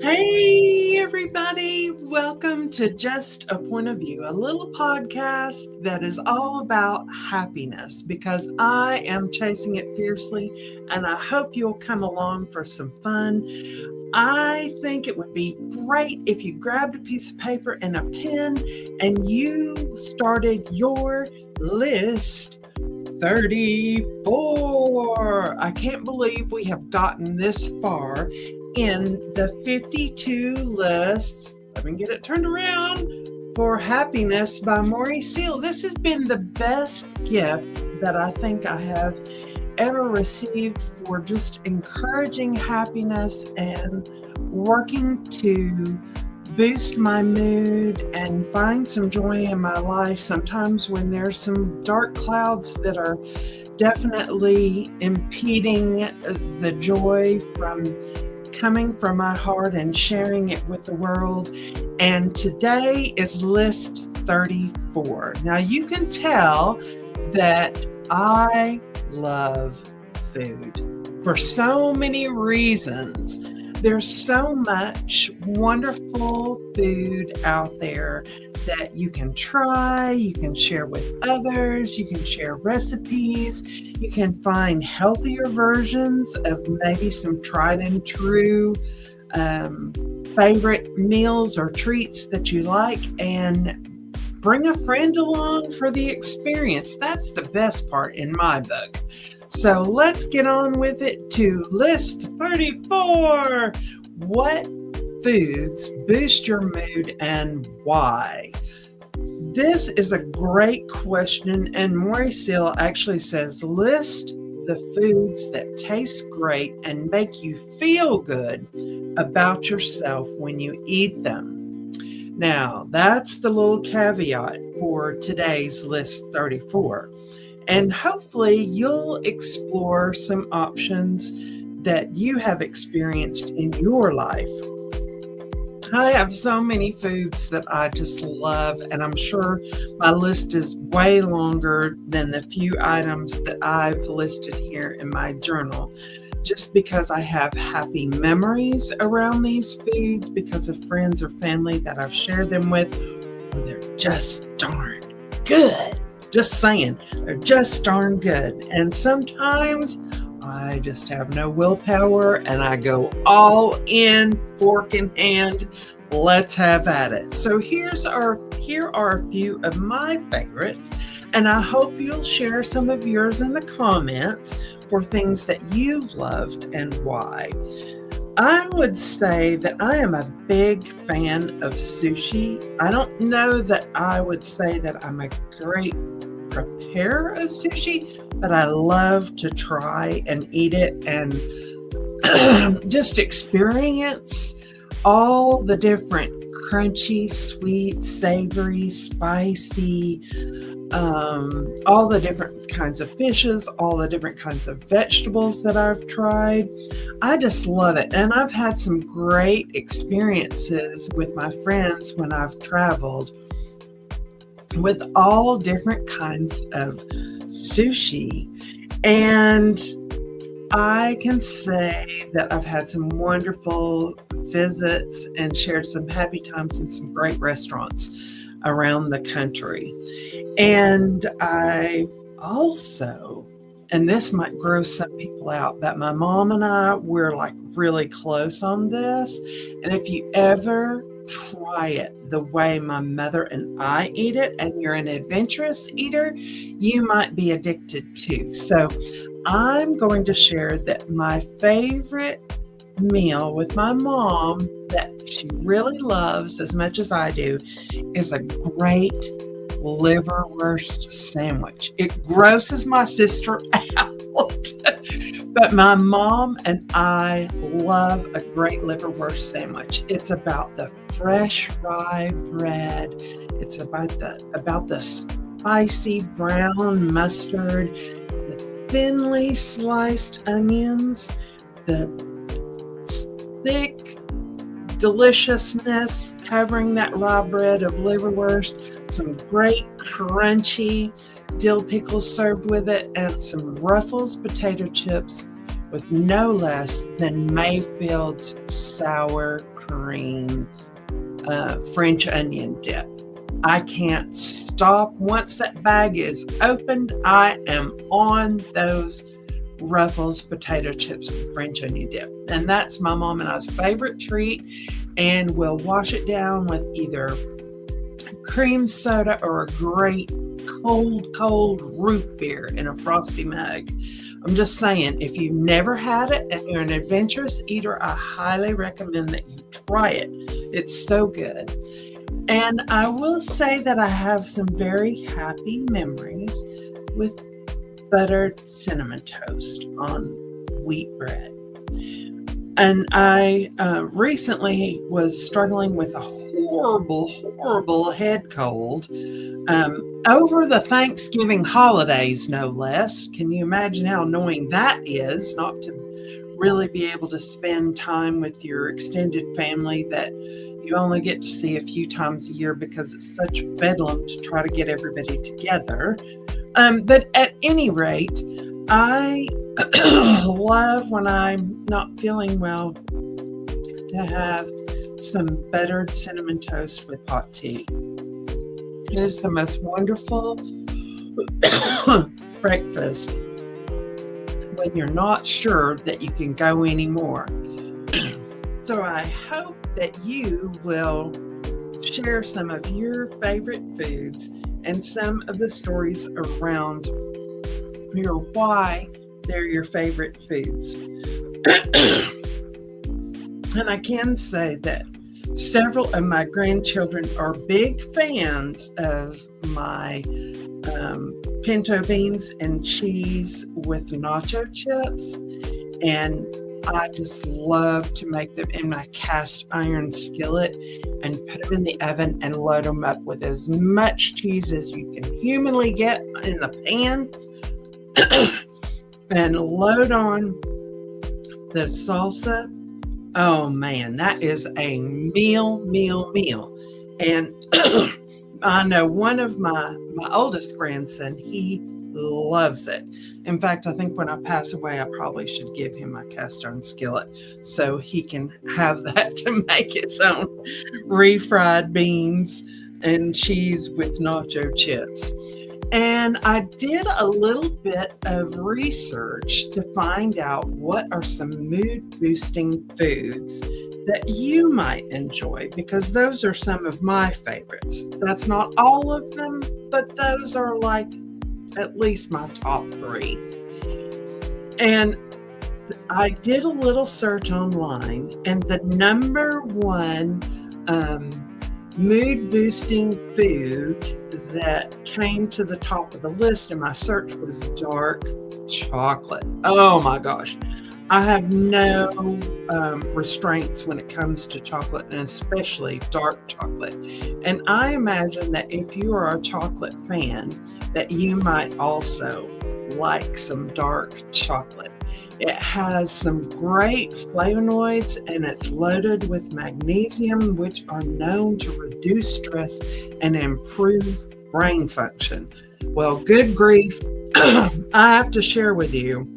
Hey, everybody. Welcome to Just a Point of View, a little podcast that is all about happiness because I am chasing it fiercely and I hope you'll come along for some fun. I think it would be great if you grabbed a piece of paper and a pen and you started your list 34. I can't believe we have gotten this far in the 52 lists. Let me get it turned around. For Happiness by Moorea Seal. This has been the best gift that I think I have ever received for just encouraging happiness and working to boost my mood and find some joy in my life sometimes when there's some dark clouds that are definitely impeding the joy from coming from my heart and sharing it with the world. And today is list 34. Now you can tell that I love food for so many reasons. There's so much wonderful food out there that you can try, you can share with others, you can share recipes, you can find healthier versions of maybe some tried and true favorite meals or treats that you like, and bring a friend along for the experience. That's the best part in my book. So let's get on with it to list 34. What foods boost your mood and why? This is a great question, and Moorea Seal actually says list the foods that taste great and make you feel good about yourself when you eat them. Now, that's the little caveat for today's list 34. And hopefully you'll explore some options that you have experienced in your life. I have so many foods that I just love, and I'm sure my list is way longer than the few items that I've listed here in my journal, just because I have happy memories around these foods because of friends or family that I've shared them with. They're just darn good. Just saying, they're just darn good. And sometimes I just have no willpower and I go all in, fork in hand. Let's have at it. So here are a few of my favorites, and I hope you'll share some of yours in the comments for things that you've loved and why. I would say that I am a big fan of sushi. I don't know that I would say that I'm a great preparer of sushi, but I love to try and eat it and just experience all the different crunchy, sweet, savory, spicy, all the different kinds of fishes, all the different kinds of vegetables that I've tried. I just love it. And I've had some great experiences with my friends when I've traveled with all different kinds of sushi. And I can say that I've had some wonderful visits and shared some happy times in some great restaurants around the country. And I also, and this might gross some people out, but my mom and I, we're like really close on this. And if you ever try it the way my mother and I eat it, and you're an adventurous eater, you might be addicted too. So I'm going to share that my favorite meal with my mom that she really loves as much as I do is a great liverwurst sandwich. It grosses my sister out. But my mom and I love a great liverwurst sandwich. It's about the fresh rye bread. It's about the spicy brown mustard, the thinly sliced onions, the thick deliciousness covering that raw bread of liverwurst, some great crunchy dill pickles served with it, and some Ruffles potato chips with no less than Mayfield's sour cream French onion dip. I can't stop. Once that bag is opened, I am on those Ruffles potato chips with French onion dip. And that's my mom and I's favorite treat. And we'll wash it down with either cream soda or a great cold root beer in a frosty mug. I'm just saying, if you've never had it and you're an adventurous eater, I highly recommend that you try it. It's so good. And I will say that I have some very happy memories with buttered cinnamon toast on wheat bread. And I recently was struggling with a horrible head cold over the Thanksgiving holidays, no less. Can you imagine how annoying that is, not to really be able to spend time with your extended family that you only get to see a few times a year because it's such bedlam to try to get everybody together. But at any rate, I love when I'm not feeling well to have some buttered cinnamon toast with hot tea. It is the most wonderful breakfast when you're not sure that you can go anymore. So I hope that you will share some of your favorite foods and some of the stories around your why they're your favorite foods. And I can say that several of my grandchildren are big fans of my pinto beans and cheese with nacho chips. And I just love to make them in my cast iron skillet and put them in the oven and load them up with as much cheese as you can humanly get in the pan and load on the salsa. Oh man, that is a meal. And I know one of my oldest grandson, he loves it. In fact, I think when I pass away, I probably should give him my cast iron skillet so he can have that to make its own refried beans and cheese with nacho chips. And I did a little bit of research to find out what are some mood boosting foods that you might enjoy, because those are some of my favorites. That's not all of them, but those are like at least my top 3. And I did a little search online, and the number one mood boosting food that came to the top of the list in my search was dark chocolate. Oh my gosh. I have no restraints when it comes to chocolate, and especially dark chocolate. And I imagine that if you are a chocolate fan, that you might also like some dark chocolate. It has some great flavonoids, and it's loaded with magnesium, which are known to reduce stress and improve brain function. Well, good grief, I have to share with you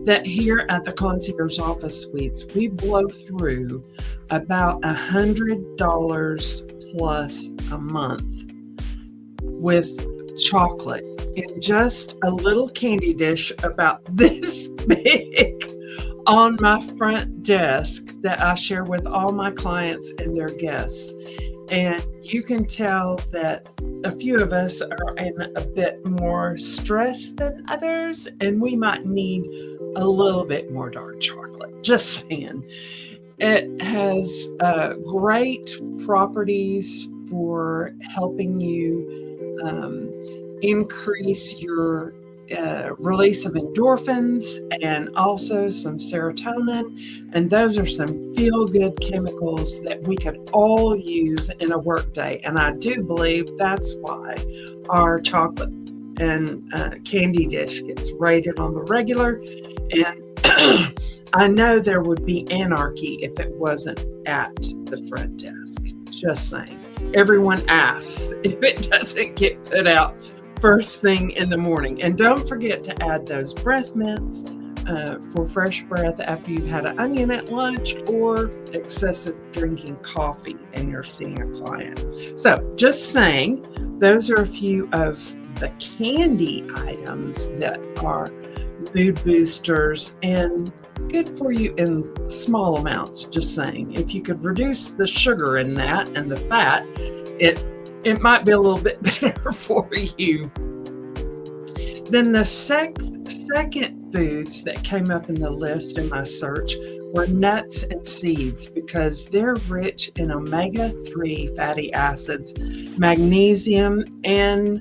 that here at the Concierge Office Suites, we blow through about $100 plus a month with chocolate in just a little candy dish about this big on my front desk that I share with all my clients and their guests. And you can tell that a few of us are in a bit more stress than others, and we might need a little bit more dark chocolate. Just saying. It has great properties for helping you increase your release of endorphins and also some serotonin. And those are some feel-good chemicals that we could all use in a workday. And I do believe that's why our chocolate and candy dish gets rated on the regular. And I know there would be anarchy if it wasn't at the front desk. Just saying. Everyone asks if it doesn't get put out first thing in the morning. And don't forget to add those breath mints for fresh breath after you've had an onion at lunch or excessive drinking coffee and you're seeing a client. So just saying, those are a few of the candy items that are mood boosters and good for you in small amounts. Just saying, if you could reduce the sugar in that and the fat, it might be a little bit better for you. Then the second foods that came up in the list in my search were nuts and seeds because they're rich in omega-3 fatty acids, magnesium, and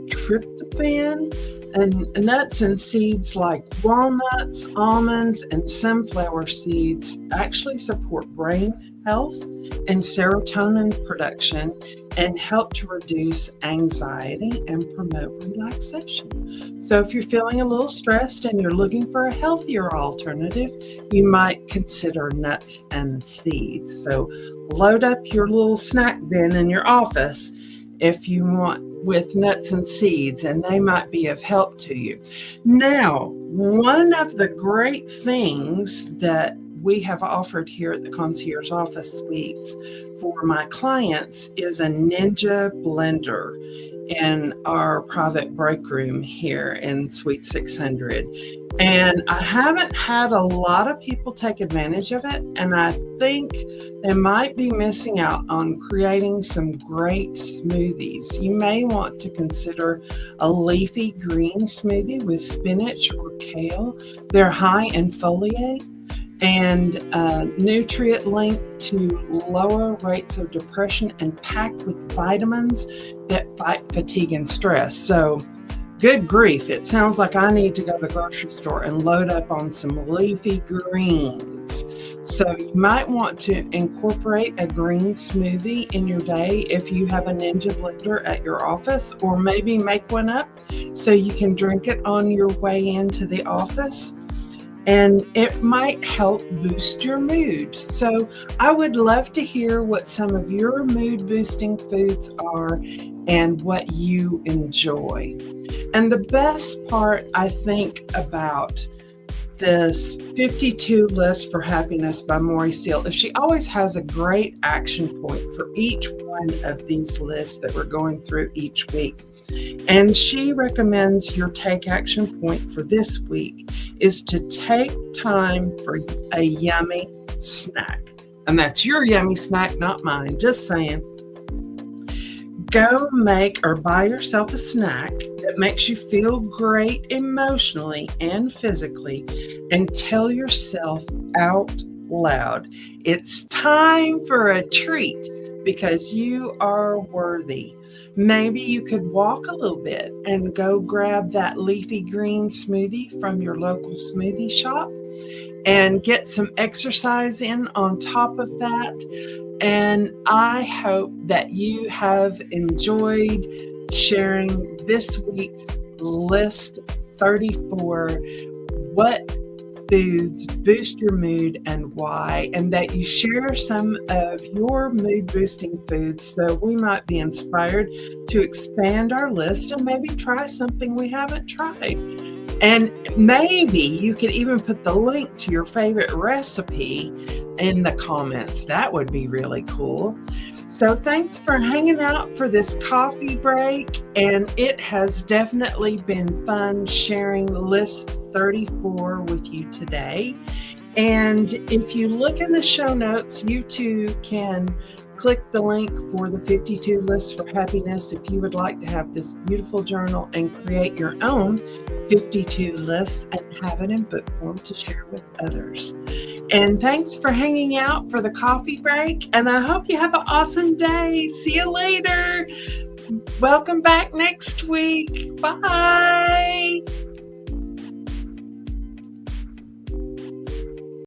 tryptophan. And nuts and seeds like walnuts, almonds, and sunflower seeds actually support brain health and serotonin production and help to reduce anxiety and promote relaxation. So if you're feeling a little stressed and you're looking for a healthier alternative, you might consider nuts and seeds. So load up your little snack bin in your office if you want with nuts and seeds, and they might be of help to you. Now, one of the great things that we have offered here at the Concierge Office Suites for my clients is a Ninja blender in our private break room here in Suite 600. And I haven't had a lot of people take advantage of it, and I think they might be missing out on creating some great smoothies. You may want to consider a leafy green smoothie with spinach or kale. They're high in folate and nutrient linked to lower rates of depression and packed with vitamins that fight fatigue and stress. So good grief, it sounds like I need to go to the grocery store and load up on some leafy greens. So you might want to incorporate a green smoothie in your day if you have a Ninja blender at your office, or maybe make one up so you can drink it on your way into the office. And it might help boost your mood. So I would love to hear what some of your mood boosting foods are and what you enjoy. And the best part, I think, about this 52 list for happiness by Moorea Seal is she always has a great action point for each one of these lists that we're going through each week. And she recommends your take action point for this week is to take time for a yummy snack. And that's your yummy snack, not mine, just saying. Go make or buy yourself a snack that makes you feel great emotionally and physically, and tell yourself out loud, it's time for a treat because you are worthy. Maybe you could walk a little bit and go grab that leafy green smoothie from your local smoothie shop and get some exercise in on top of that. And I hope that you have enjoyed sharing this week's list 34, what foods boost your mood and why, and that you share some of your mood boosting foods so we might be inspired to expand our list and maybe try something we haven't tried. And maybe you could even put the link to your favorite recipe in the comments. That would be really cool. So thanks for hanging out for this coffee break. And it has definitely been fun sharing list 34 with you today. And if you look in the show notes, you too can click the link for the 52 lists for happiness if you would like to have this beautiful journal and create your own 52 lists and have it in book form to share with others. And thanks for hanging out for the coffee break. And I hope you have an awesome day. See you later. Welcome back next week. Bye.